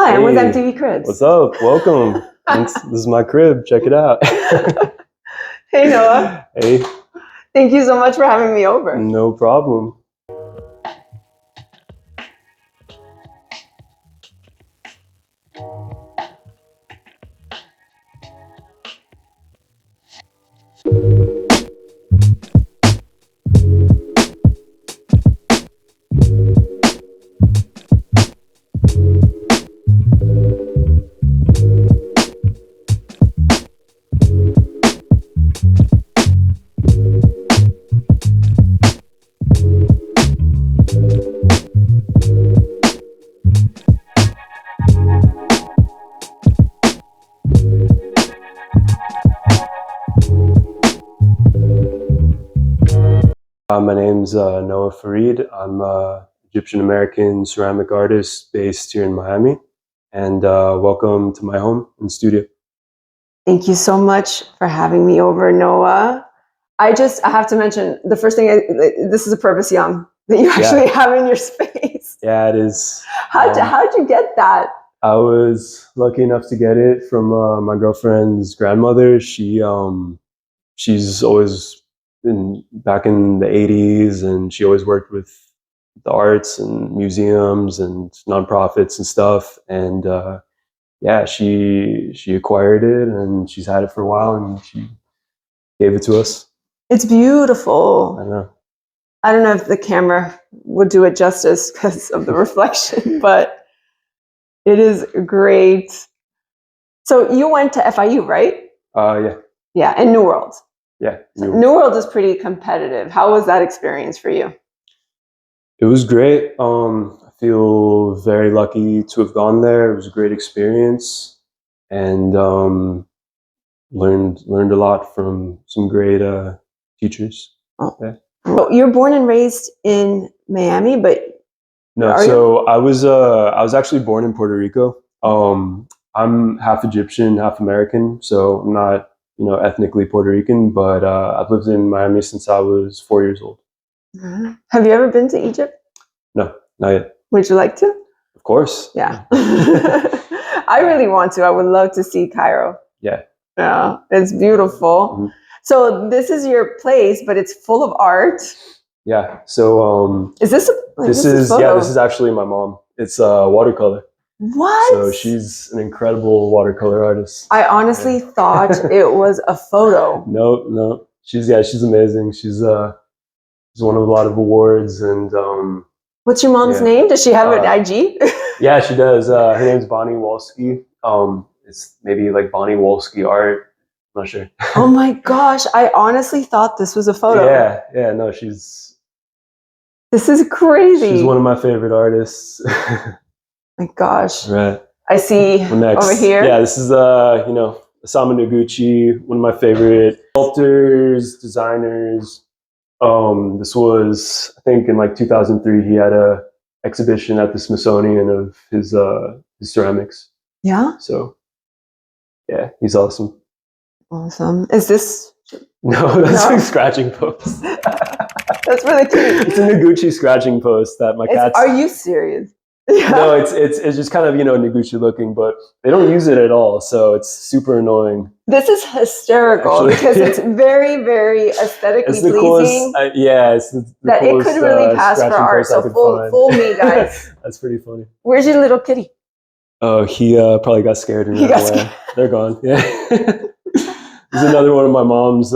Hi, I'm with MTV Cribs. What's up? Welcome. This is my crib. Check it out. Hey, Noah. Hey. Thank you so much for having me over. No problem. My name's Noah Farid. I'm an Egyptian-American ceramic artist based here in Miami. And welcome to my home and studio. Thank you so much for having me over, Noah. I have to mention, the first thing, this is a Purvis Young that you actually have in your space. Yeah, it is. How'd you get that? I was lucky enough to get it from my girlfriend's grandmother. She's always been back in the 80s, and she always worked with the arts and museums and nonprofits and stuff. And yeah, she acquired it, and she's had it for a while, and she gave it to us. It's beautiful. I know. I don't know if the camera would do it justice because of the reflection, but it is great. So you went to FIU, right? Yeah. Yeah, and New World. Yeah. New World is pretty competitive. How was that experience for you? It was great. I feel very lucky to have gone there. It was a great experience, and learned a lot from some great teachers. Oh. Yeah. Well, you're born and raised in Miami, but no. So I was actually born in Puerto Rico. I'm half Egyptian, half American, so I'm not ethnically Puerto Rican, but I've lived in Miami since I was 4 years old. Have you ever been to Egypt? No, not yet. Would you like to? Of course. Yeah. I really want to. I would love to see Cairo. Yeah. Yeah, it's beautiful. Mm-hmm. So this is your place, but it's full of art. Yeah. So is this this is actually my mom. It's watercolor. What? So she's an incredible watercolor artist. I honestly thought it was a photo. No. She's amazing. She's won a lot of awards. And what's your mom's name? Does she have an IG? Yeah, she does. Her name's Bonnie Wolski. It's maybe like Bonnie Wolski Art. I'm not sure. Oh my gosh! I honestly thought this was a photo. Yeah. No, she's. This is crazy. She's one of my favorite artists. My gosh. Right. I see over here. Yeah, this is Osamu Noguchi, one of my favorite sculptors, designers. This was, I think, in like 2003. He had a exhibition at the Smithsonian of his ceramics. Yeah. So, yeah, he's awesome. Awesome. Is this? No, that's a scratching post. That's really cute. It's a Noguchi scratching post that my cats. Are you serious? Yeah. No, it's just kind of Noguchi looking, but they don't use it at all, so it's super annoying. This is hysterical because it's very, very aesthetically it's the pleasing. Coolest, it's the that coolest, it could really pass for art. So fool me, guys. That's pretty funny. Where's your little kitty? Oh, he probably got scared and ran away. They're gone. Yeah. There's another one of my mom's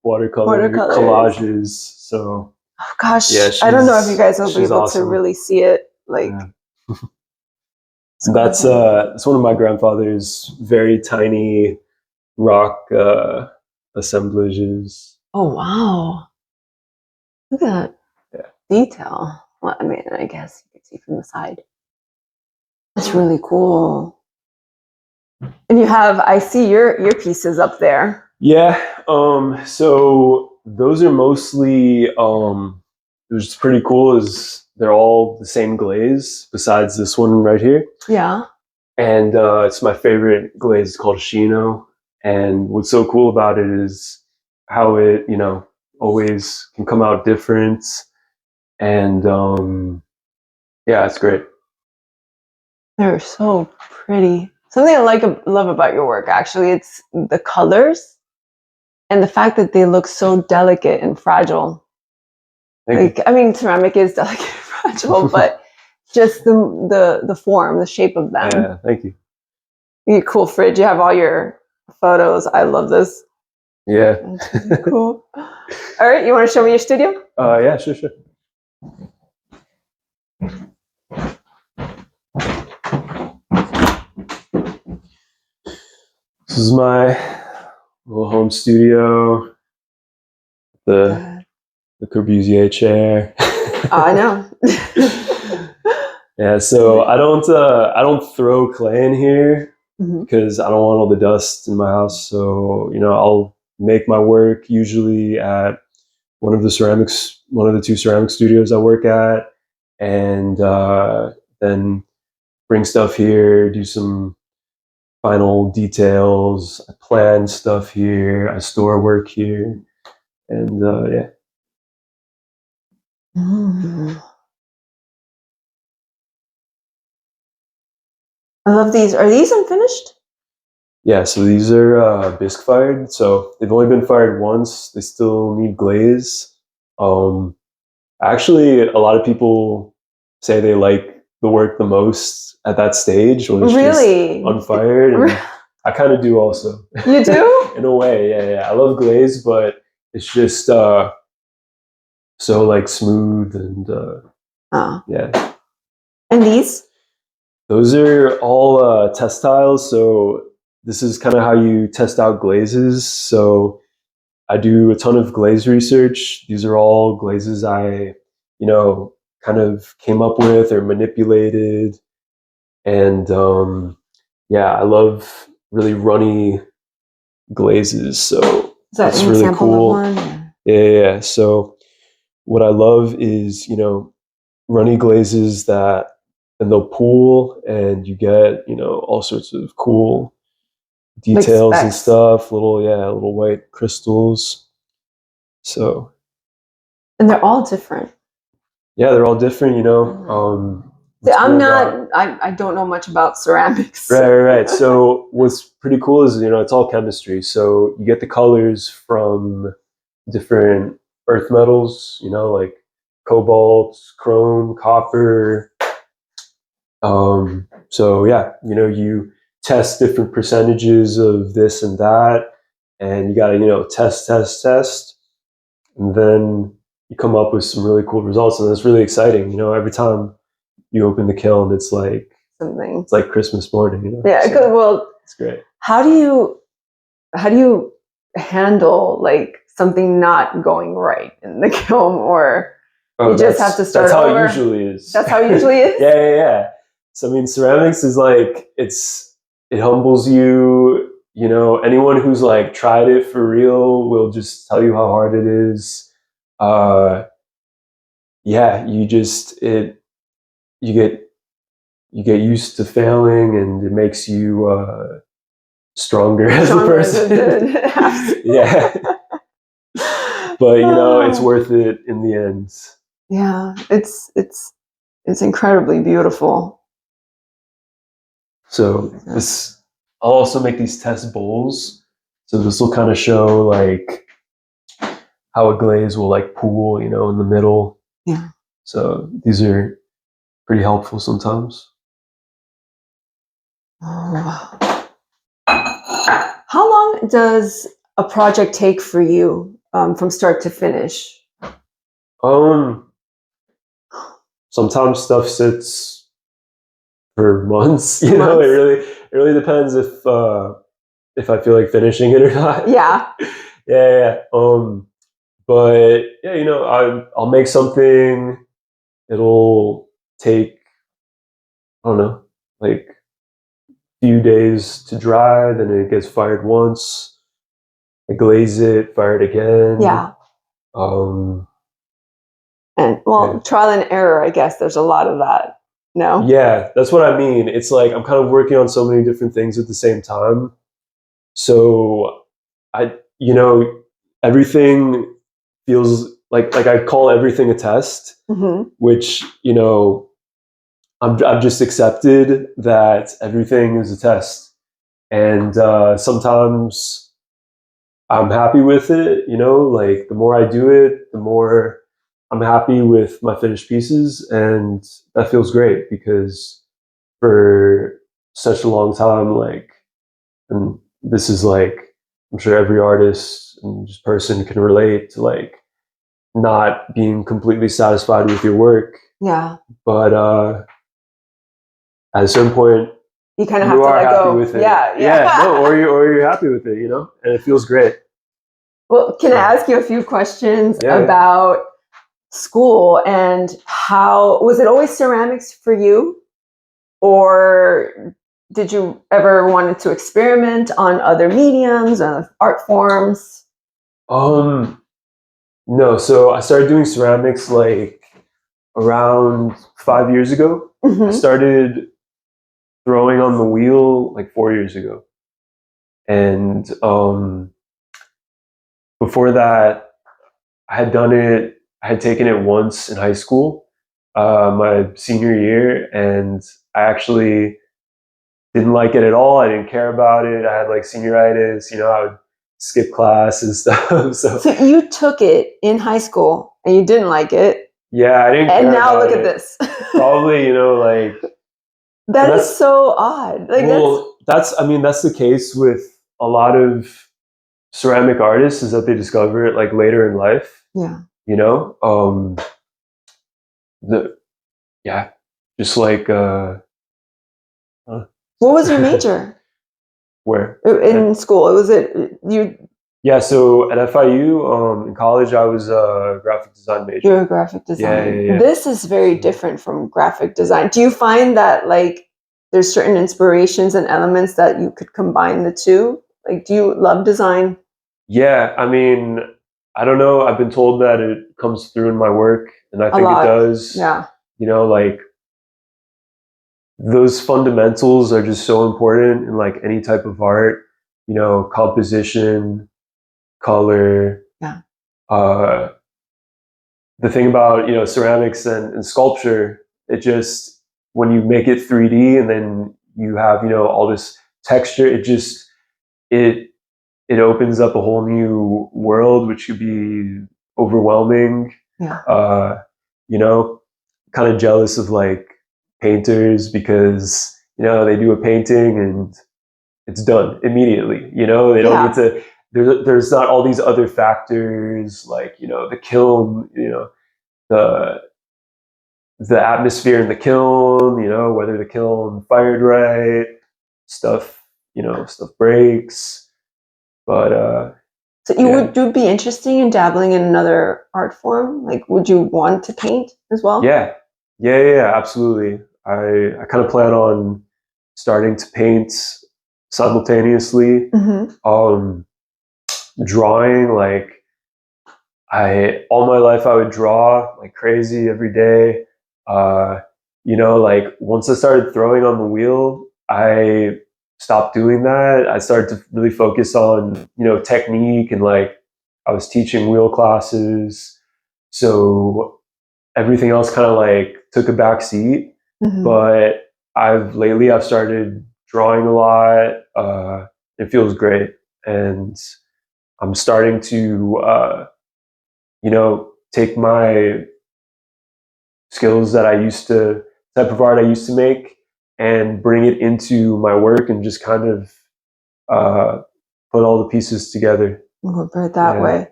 watercolor collages. So. Oh gosh, yeah, I don't know if you guys will be able to really see it. Like, that's one of my grandfather's very tiny rock assemblages. Oh wow! Look at that detail. Well, I mean, I guess you can see from the side. That's really cool. And you have, I see your pieces up there. Yeah. So those are mostly which is pretty cool. Is they're all the same glaze besides this one right here. Yeah. And it's my favorite glaze. It's called Shino. And what's so cool about it is how it, always can come out different. And yeah, it's great. They're so pretty. Something I love about your work, actually, it's the colors and the fact that they look so delicate and fragile. Thank you. I mean, ceramic is delicate and fragile, but just the form, the shape of them. Yeah, thank you. You cool fridge. You have all your photos. I love this. Yeah. That's really cool. All right, you want to show me your studio? Yeah, sure. This is my little home studio. The Corbusier chair. I know. Yeah, so I don't throw clay in here because I don't want all the dust in my house. So I'll make my work usually at one of the two ceramic studios I work at, and then bring stuff here, do some final details. I plan stuff here. I store work here, and yeah. I love these. Are these unfinished? Yeah, so these are bisque fired. So they've only been fired once. They still need glaze. Actually, a lot of people say they like the work the most at that stage when it's really just unfired. And I kind of do also. You do? In a way, yeah. I love glaze, but it's just so like smooth and yeah. And these? Those are all test tiles. So this is kind of how you test out glazes. So I do a ton of glaze research. These are all glazes I, kind of came up with or manipulated. And yeah, I love really runny glazes. So that's really cool. Of one? Yeah. So what I love is, runny glazes and they'll pool and you get, all sorts of cool details and stuff, little white crystals. So, and they're all different. Yeah, they're all different, See, I don't know much about ceramics. Right. So what's pretty cool is, it's all chemistry. So you get the colors from different earth metals, like cobalt, chrome, copper. So yeah, you test different percentages of this and that, and you got to, test, and then you come up with some really cool results, and it's really exciting. Every time you open the kiln, it's like something. It's like Christmas morning. Yeah. So, well, it's great. How do you handle like something not going right in the kiln, or you just have to start over? That's how it usually is. That's how it usually is. Yeah. So I mean, ceramics is like it humbles you. Anyone who's like tried it for real will just tell you how hard it is. Yeah, you get used to failing, and it makes you stronger as a person. Yeah. But it's worth it in the end. Yeah, it's incredibly beautiful. So I'll also make these test bowls. So this will kind of show like how a glaze will like pool, in the middle. Yeah. So these are pretty helpful sometimes. Oh. How long does a project take for you from start to finish? Sometimes stuff sits for months. It really depends if I feel like finishing it or not. Yeah. Yeah. But yeah, I'll make something. It'll take, I don't know, like a few days to dry. Then it gets fired once. I glaze it, fire it again. Yeah. And trial and error, I guess there's a lot of that. No? Yeah, that's what I mean. It's like I'm kind of working on so many different things at the same time. So everything feels like I call everything a test, which, I've just accepted that everything is a test, and sometimes I'm happy with it. You know, like the more I do it, the more I'm happy with my finished pieces, and that feels great because for such a long time, like, and this is like, I'm sure every artist and just person can relate to like not being completely satisfied with your work. Yeah. But at a certain point, You kind of you have to are let happy go. with it. Yeah. Yeah, Yeah. no, or you're happy with it, you know, and it feels great. Well, can I ask you a few questions Yeah. about school and how was it always ceramics for you? Or did you ever wanted to experiment on other mediums or art forms? Um, no, so I started doing ceramics like around 5 years ago. I Mm-hmm. started throwing on the wheel like 4 years ago. And before that, I had done it, I had taken it once in high school, my senior year, and I actually didn't like it at all. I didn't care about it. I had like senioritis, you know, I would skip class and stuff. So So you took it in high school and you didn't like it. yeah, I didn't And care now look about at it. this. Probably, you know, like, and That is that's, so odd. Like well, I mean, that's the case with a lot of ceramic artists is that they discover it like later in life, yeah. you know? The, yeah, just like, uh, What was your major where? in school? Was it you? Yeah, so at FIU, in college, I was a graphic design major. You're a graphic Yeah, design. yeah, yeah. This is very different from graphic design. Do you find that like there's certain inspirations and elements that you could combine the two? Like, do you love design Yeah, I mean, I don't know. I've been told that it comes through in my work, and I a think it lot? does. Yeah. You know, like those fundamentals are just so important in like any type of art. You know, composition, color. Yeah. Uh, the thing about, you know, ceramics and sculpture, it just, when you make it 3D and then you have, you know, all this texture, it just it it opens up a whole new world, which could be overwhelming. Yeah. You know, kind of jealous of like painters because, you know, they do a painting and it's done immediately. You know, they don't Yeah. get to. There's not all these other factors like, you know, the kiln. You know, the the atmosphere in the kiln. You know, whether the kiln fired right, stuff. You know, stuff breaks. But So yeah, you be interested in dabbling in another art form? Like, would you want to paint as well? yeah, yeah, absolutely. I kind of plan on starting to paint simultaneously. Mm-hmm. Drawing, like, I all my life I would draw like crazy every day. Uh, you know, like once I started throwing on the wheel, I stopped doing that. I started to really focus on, you know, technique, and like I was teaching wheel classes. So everything else kind of like took a back seat. Mm-hmm. But I've started drawing a lot. It feels great, and I'm starting to you know, take my skills that I used to, type of art I used to make, and bring it into my work and just kind of uh, put all the pieces together. Incorporate that Yeah, way.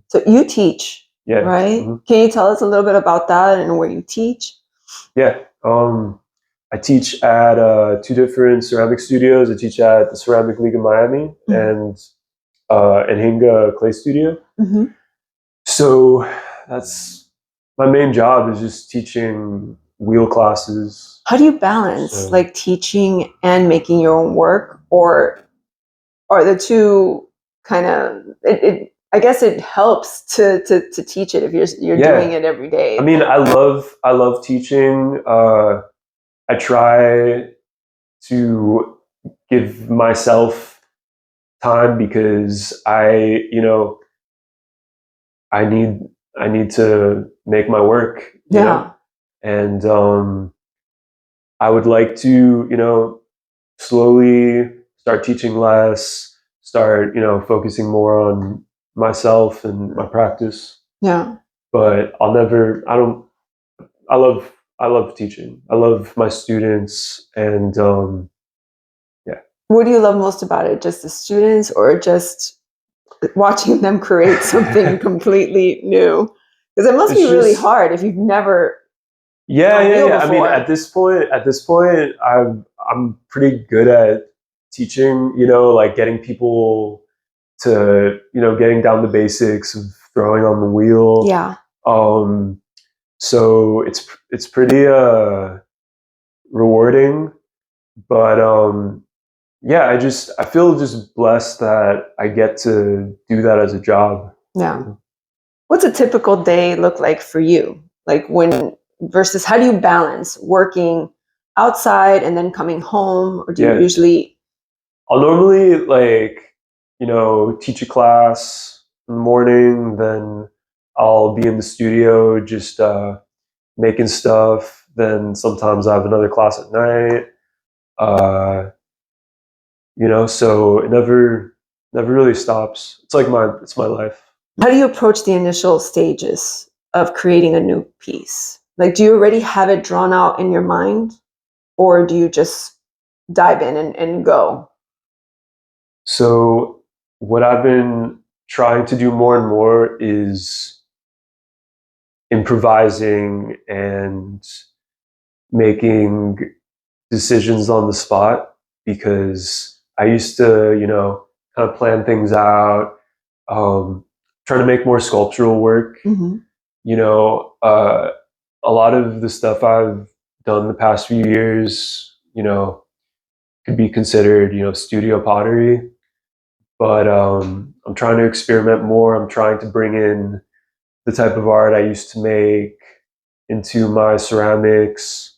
So you teach, yeah, right? hmm Can you tell us a little bit about that and where you teach? yeah. I teach at two different ceramic studios. I teach at the Ceramic League of Miami and Hinga Clay Studio. Mm-hmm. So that's my main job, is just teaching wheel classes. How do you balance So like teaching and making your own work, or are the two kind of I guess it helps to teach it if you're doing yeah, it every day. I mean, I love teaching. I try to give myself time because you know, I need I need to make my work. You know, Yeah. and I would like to, slowly start teaching less, start, focusing more on myself and my practice. Yeah. But I love teaching. I love my students, and yeah. What do you love most about it? Just the students, or just watching them create something completely new? Because it must be It's really just hard if you've never yeah, done yeah, wheel yeah. I mean, before. at this point, I'm pretty good at teaching. Like getting people to getting down the basics of throwing on the wheel. Yeah. Um, so it's pretty rewarding, but yeah, I feel just blessed that I get to do that as a job. Yeah. What's a typical day look like for you? Like when versus how do you balance working outside and then coming home, or do you Yeah, usually? I'll normally teach a class in the morning, then I'll be in the studio just making stuff. Then sometimes I have another class at night. Uh, so it never really stops. It's my life. How do you approach the initial stages of creating a new piece? Like, do you already have it drawn out in your mind, or do you just dive in and go? So what I've been trying to do more and more is improvising and making decisions on the spot, because I used to, kind of plan things out, trying to make more sculptural work. Mm-hmm. You know, a lot of the stuff I've done the past few years, could be considered, studio pottery. But I'm trying to experiment more. I'm trying to bring in the type of art I used to make into my ceramics,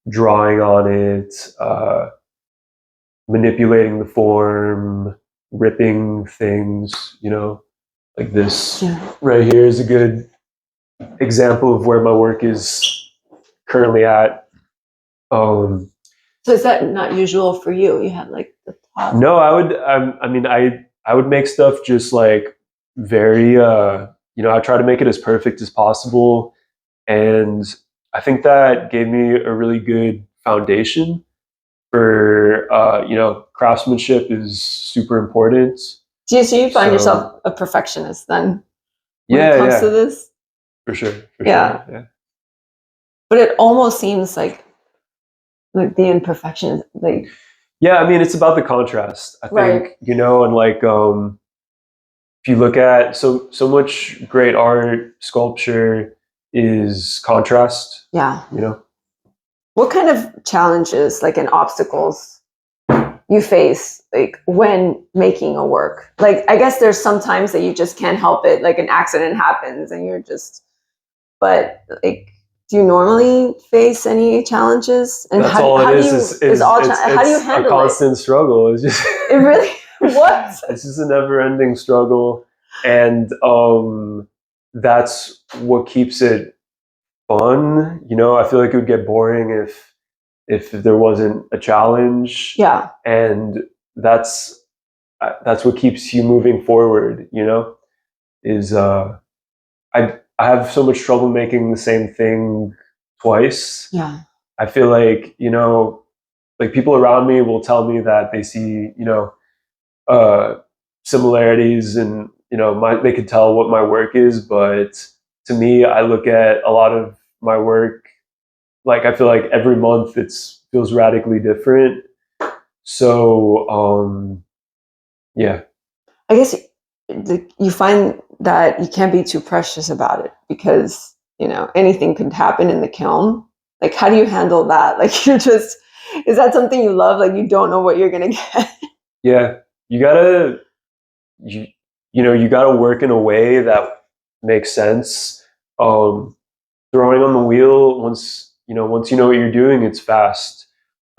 drawing on it, manipulating the form, ripping things, like this Yeah. right here is a good example of where my work is currently at. So is that not usual for you? You had like the top. No, I would make stuff just like very, I try to make it as perfect as possible. And I think that gave me a really good foundation for, craftsmanship is super important. So you find So yourself a perfectionist then when it yeah, comes to yeah, this? for sure, for Yeah. sure. Yeah. But it almost seems like the imperfection, like Yeah, I mean, it's about the contrast, I right. think, and like, if you look at so much great art, sculpture is contrast, Yeah. you know. What kind of challenges, like and obstacles, you face like when making a work? Like I guess there's some times that you just can't help it, like an accident happens and you're just. But like, do you normally face any challenges? And That's all it how do is. you is all how do you It's a handle it? constant struggle. It's just It really what? it's just a never-ending struggle, and that's what keeps it fun. I feel like it would get boring if there wasn't a challenge, Yeah. and that's that's what keeps you moving forward. Is I have so much trouble making the same thing twice. Yeah. I feel like like people around me will tell me that they see uh, similarities, and they could tell what my work is, but to me, I look at a lot of my work, like I feel like every month it feels radically different. So yeah. I guess you find that you can't be too precious about it because anything could happen in the kiln. Like, how do you handle that? Like, you're just is that something you love? Like, you don't know what you're gonna get. Yeah, you gotta you you gotta work in a way that makes sense. Throwing on the wheel, once you know what you're doing, it's fast.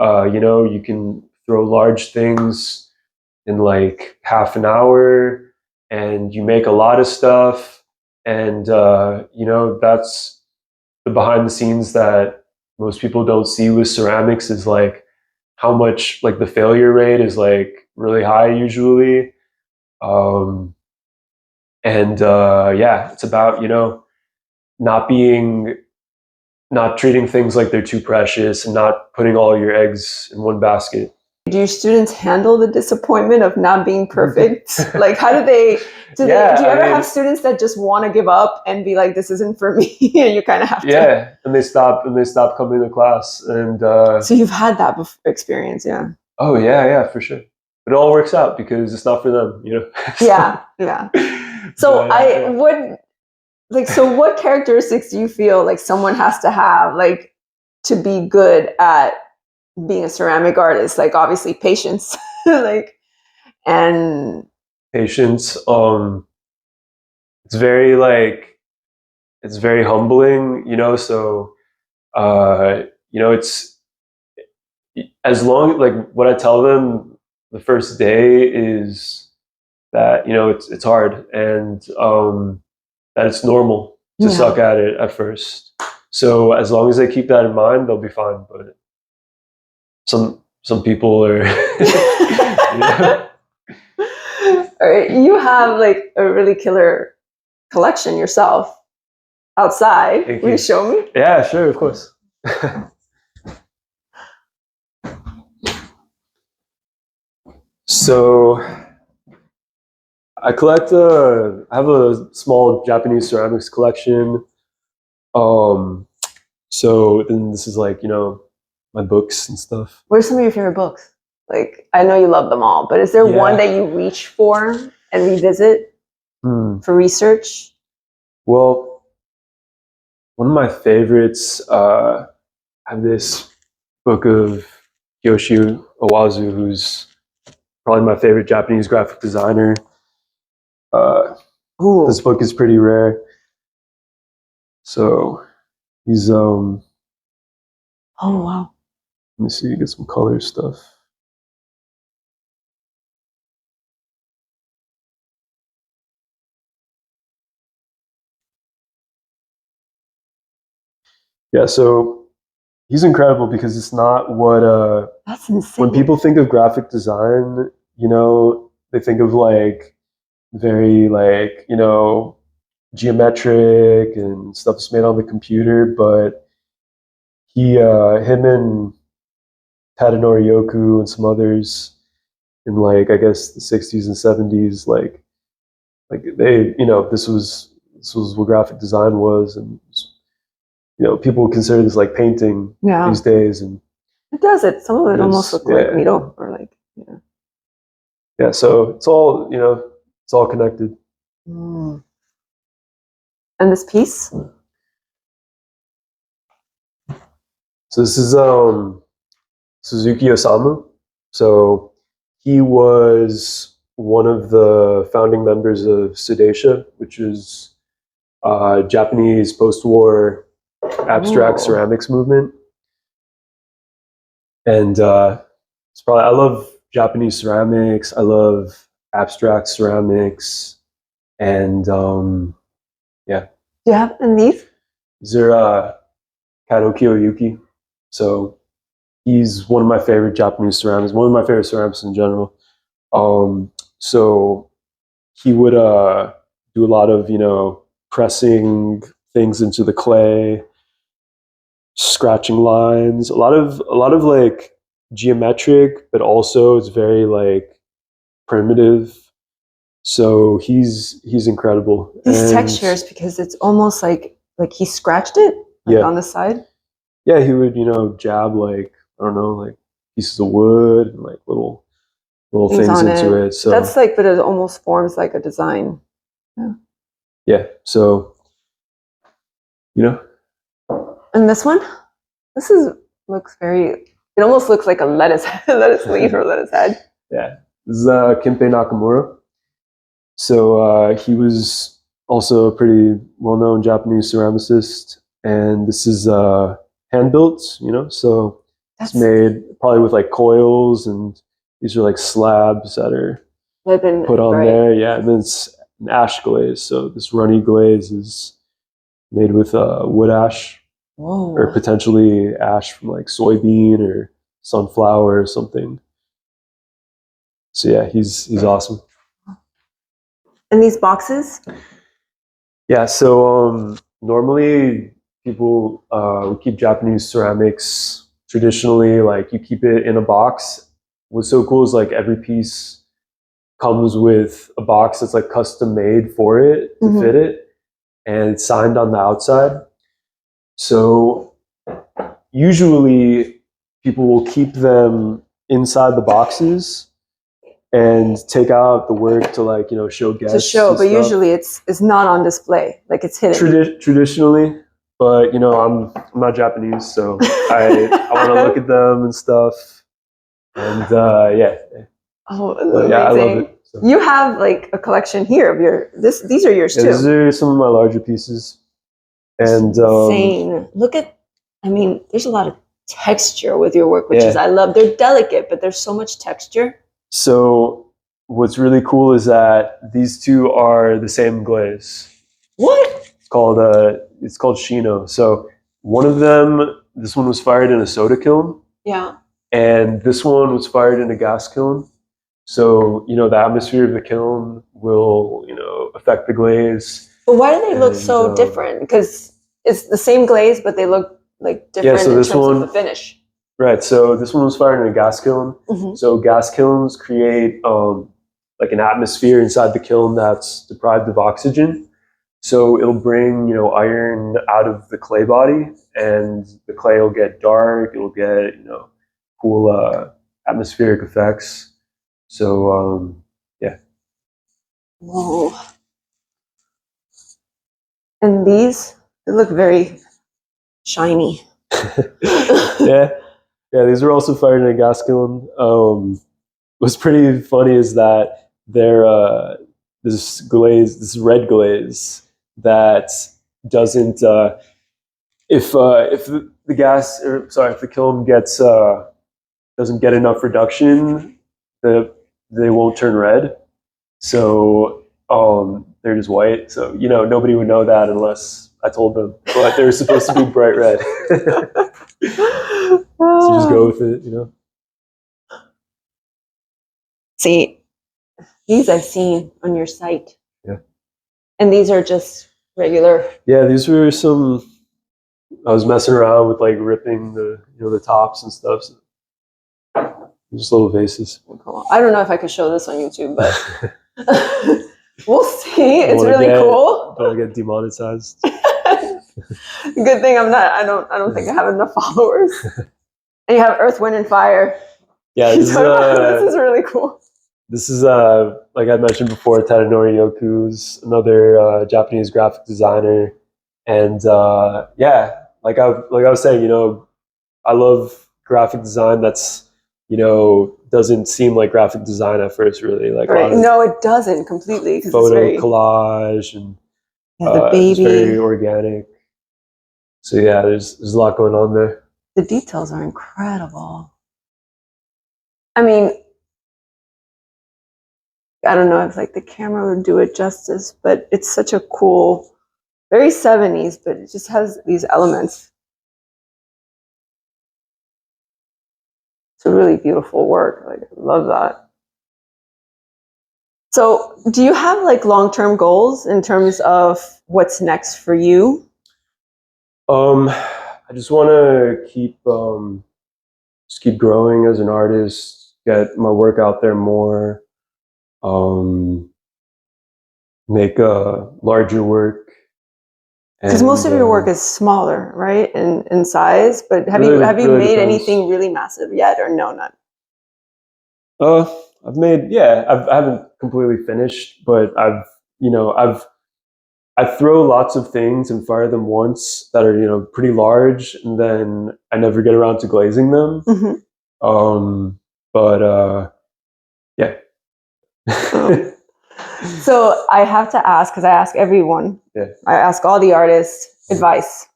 You can throw large things in like half an hour, and you make a lot of stuff, and that's the behind the scenes that most people don't see with ceramics is like how much like the failure rate is like really high usually. Um, and yeah, it's about, you know, not being, not treating things like they're too precious and not putting all your eggs in one basket. Do your students handle the disappointment of not being perfect? Like, how do they? Do you ever have students that just want to give up and be like, "This isn't for me," and you kind of have to? Yeah, and they stop coming to class, and so you've had that experience, yeah? Oh yeah, for sure. It all works out because it's not for them, you know. Yeah. So I would like. So what characteristics do you feel like someone has to have, like, to be good at being a ceramic artist? Like, obviously patience, like, and patience. It's very like, it's very humbling, you know. So you know, it's, as long, like, what I tell them the first day is that, you know, it's hard, and that it's normal to suck at it at first. So as long as they keep that in mind, they'll be fine. But some people are you know? You have like a really killer collection yourself outside. Will you show me? Yeah, sure, of course. So I have a small Japanese ceramics collection. So then this is like, you know, my books and stuff. What are some of your favorite books? Like, I know you love them all, but is there one that you reach for and revisit for research? Well, one of my favorites, I have this book of Yoshi Owazu, who's probably my favorite Japanese graphic designer. This book is pretty rare. So he's oh wow. Let me see, get some color stuff. Yeah, so he's incredible because it's not what that's insane. When people think of graphic design, you know, they think of like very like, you know, geometric and stuff that's made on the computer, but him and Tadanori Yoku and some others in, like, I guess the 60s and 70s, like they, you know, this was what graphic design was, and, you know, people consider this like painting these days, and it does. Some of it almost looks like Miro, or like, yeah. So it's all, you know, it's all connected. And this piece. So this is Suzuki Osamu. So he was one of the founding members of Sudaisha, which is Japanese post-war abstract ceramics movement. And it's probably, I love Japanese ceramics. I love abstract ceramics, and yeah. Do you have these? These are Kado Kiyoyuki. So he's one of my favorite Japanese ceramics, one of my favorite ceramics in general. So he would do a lot of, you know, pressing things into the clay, scratching lines, a lot of like geometric, but also it's very like primitive. So he's incredible. These textures, because it's almost like he scratched it on the side. Yeah, he would, you know, jab like, I don't know, like pieces of wood and like little things into it. So that's like, but it almost forms like a design. Yeah. So, you know. And this one, looks very. It almost looks like a lettuce leaf or lettuce head. Yeah, this is Kempei Nakamura. So he was also a pretty well-known Japanese ceramicist, and this is hand built. You know, so it's made probably with like coils, and these are like slabs that are put on there. Yeah, and then it's an ash glaze. So this runny glaze is made with wood ash, or Whoa. potentially ash from like soybean or sunflower or something. So yeah, he's awesome. And these boxes? Yeah, so normally people would keep Japanese ceramics traditionally, like you keep it in a box. What's so cool is like every piece comes with a box that's like custom made for it to fit it, and it's signed on the outside. So usually people will keep them inside the boxes and take out the work to like show guests To show, and but stuff. usually it's not on display, like it's hidden. Traditionally, but I'm not Japanese, so I want to look at them and stuff, and yeah. Oh, But yeah, I love it. So. You have like a collection here of your these are yours too. These are some of my larger pieces, and insane. Look at, I mean, there's a lot of texture with your work, which is I love. They're delicate, but there's so much texture. So what's really cool is that these two are the same glaze. What? It's called Shino. So one of them, this one was fired in a soda kiln. Yeah. And this one was fired in a gas kiln. So, the atmosphere of the kiln will, affect the glaze. But why do they look so different? Because it's the same glaze, but they look like different in terms of the finish. Right. So this one was fired in a gas kiln. Mm-hmm. So gas kilns create like an atmosphere inside the kiln that's deprived of oxygen. So it'll bring, iron out of the clay body, and the clay will get dark. It'll get, cool atmospheric effects. So yeah. Whoa. And these, they look very shiny. Yeah. These are also fired in a gas kiln. What's pretty funny is that they're this red glaze that doesn't if the kiln gets doesn't get enough reduction, they won't turn red. So they're just white. So nobody would know that unless I told them. But they're supposed to be bright red. So just go with it, See, these I've seen on your site. Yeah. And these are just regular. Yeah, these were some. I was messing around with like ripping the tops and stuff. So just little vases. Cool. I don't know if I could show this on YouTube, but we'll see. It's really cool. Don't get demonetized. Good thing I'm not. I don't think I have enough followers. And you have Earth, Wind, and Fire. Yeah, this is really cool. This is like I mentioned before, Tadanori Yoku's another Japanese graphic designer, and yeah, like I was saying, I love graphic design that's doesn't seem like graphic design at first, really. Like right. No, it doesn't completely. Photo collage and the baby. It's very organic. So yeah, there's a lot going on there. The details are incredible. I mean, I don't know if like the camera would do it justice, but it's such a cool, very 70s, but it just has these elements. It's a really beautiful work. Like, I love that. So do you have like long-term goals in terms of what's next for you? I just want to keep growing as an artist, get my work out there more, make a larger work. Because most of your work is smaller, right, in size. But have you made anything really massive yet, or no, none? I've made I haven't completely finished, but I throw lots of things and fire them once that are pretty large, and then I never get around to glazing them. Mm-hmm. But yeah. Oh. So I have to ask, because I ask everyone. Yeah. I ask all the artists advice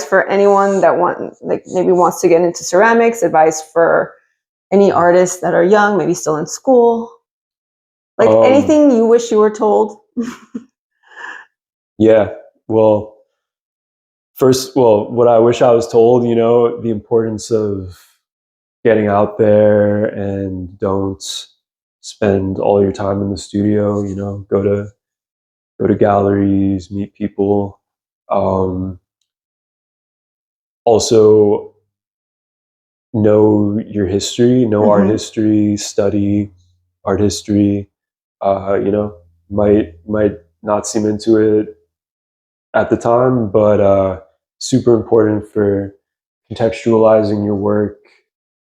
for anyone that maybe wants to get into ceramics. Advice for any artists that are young, maybe still in school. Like anything you wish you were told. Yeah, well, First, well, what I wish I was told, you know, the importance of getting out there and don't spend all your time in the studio, you know, go to galleries, meet people. Also know your history, know art history, study art history. You know, might not seem into it at the time, but super important for contextualizing your work,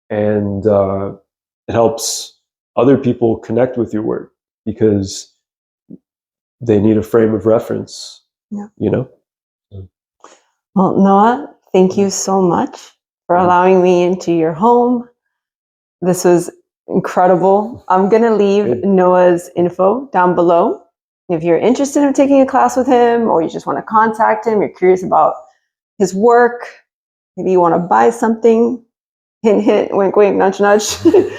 and it helps other people connect with your work because they need a frame of reference. Yeah. You know. Well, Noah, thank you so much for allowing me into your home. This was incredible. I'm going to leave Noah's info down below. If you're interested in taking a class with him, or you just want to contact him, you're curious about his work, maybe you want to buy something, hint, hint, wink, wink, nudge, nudge, hit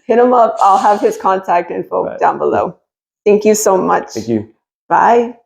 him up. I'll have his contact info down below. Thank you so much. Thank you. Bye.